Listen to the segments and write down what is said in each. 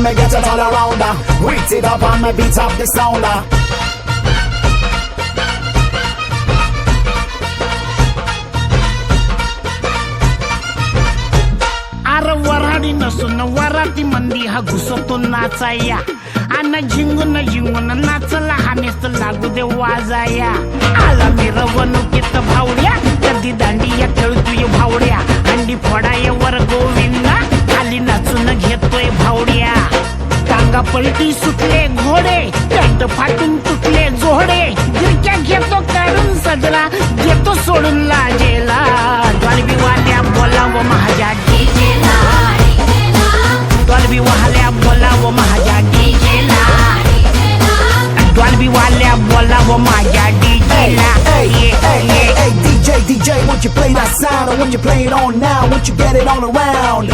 me get it all around. Wait it up and me beat up the sound. अरे वराडी नसून वराती मंदी हा घुसतो नाचाया अन झिंगून झिंगून नाचला हा नेस्त लागू दे वाजाया आला मिरवणुकीत भावड्या कधी दांडिया खेळतोय भावड्या अंडी फोडाय वर गोविंदा खाली नाचून घेतोय भावड्या टांगा पलटी सुटले घोडे पॅन्ट फाटून तुटले जोडे गिरक्या घेतो काढून सजला घेतो सोडून लाजेला डॉल्बी वाल्या बोलावं माझ्या डीजेला डॉल्बी वाल्या बोलावं माझ्या डीजेला डॉल्बी वाल्या बोलावं माझ्या डीजेला Hey, DJ, won't you play that sound? Or won't you play it on now? Won't you get it all around?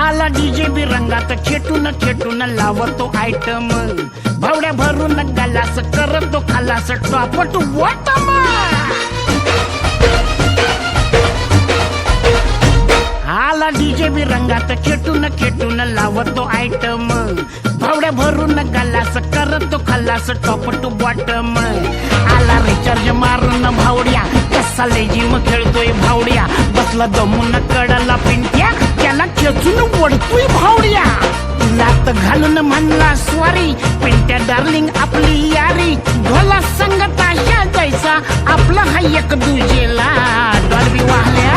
आला डीजे बी रंगात खेटून खेटून लावतो आयटम भावड्या भरून गलास करतो खलास टॉप टू बॉटम आला डीजे बी रंगात खेटून खेटून लावतो आयटम भावड्या भरून गलास करतो खलास टॉप टू बॉटम आला रिचार्ज मारून भावड्या कसा लेजिम खेळतोय भावड्या बसला दमून कडला पिंट्या त्याला खेचून वडतोय भावड्या लात घालून म्हणला स्वारी पिंट्या डार्लिंग आपली यारी ढोला संगत अशा जायचा आपला हा एक दुजेला डॉल्बी वाल्या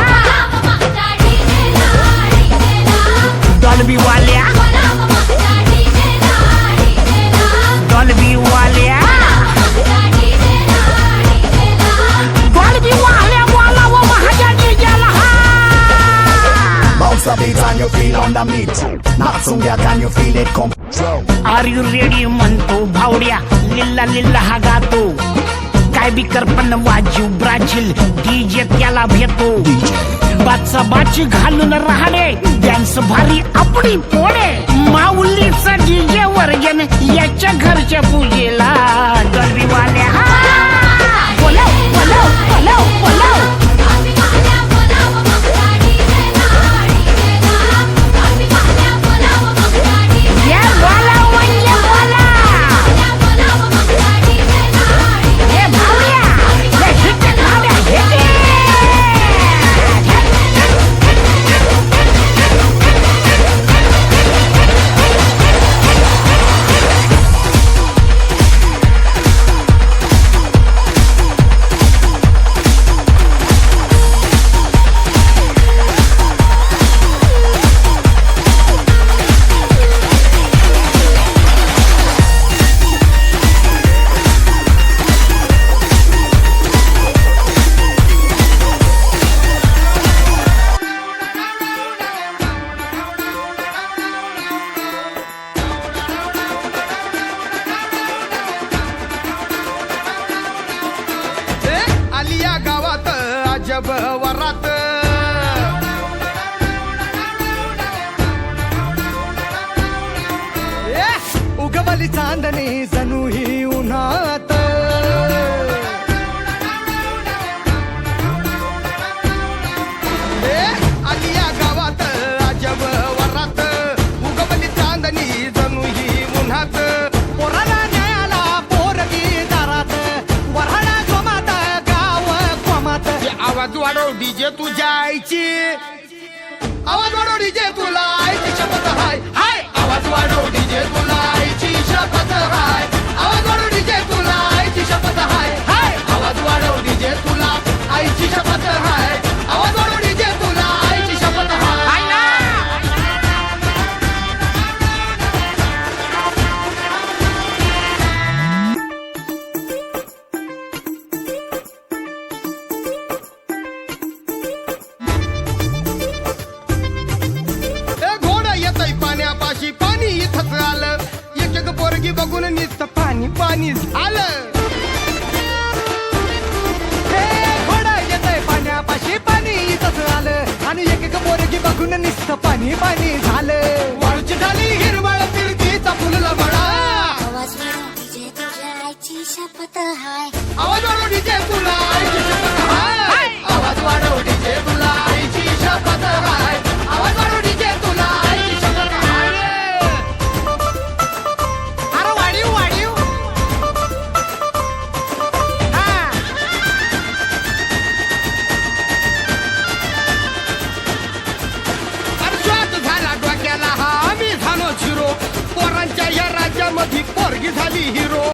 डॉल्बी वाल्या डॉल्बी वाल्या डॉल्बी वाल्या बोलावं माझ्या डीजेला Bounce the beat and you feel on the meat. Not soon yeah, can you feel it come through? Are you ready म्हणतो भावड्या लिल्ला लिल्ला हा गातो काय बी करपण वाजू ब्राझील डीजे त्याला भेटो बाचा बाची घालून राहणे डान्स भारी आपली पोळे माऊलीचा डीजे वर्जन याच्या घरच्या पूजेला डॉल्बी वाल्या बोलाव बोलाव बोलाव बोलाव वरात उगवली चांदणी जणू ही उन्हात आलिया गावात अजब वरात उगवली चांदणी जणू ही उन्हात पोराला न्यायाला पोरगी दारात वराळा जोमात गाव कोमात आवाज वाढव डीजे तुझ्या आईची आवाज वाढव डीजे तुला आईची शपथ हाय हाय आवाज वाढव डीजे तुला आईची शपथ हाय आवाज वाढव डीजे तुला आईची शपथ हाय हाय आवाज वाढव डीजे तुला आईची शपथ हाय आवाज वाढव डीजे तुला आईची शपथ हाय ना पाणी इथंच आलं एक एक पोरगी बघून नुसतं पाणी पाणी झालं ही झाली हिरो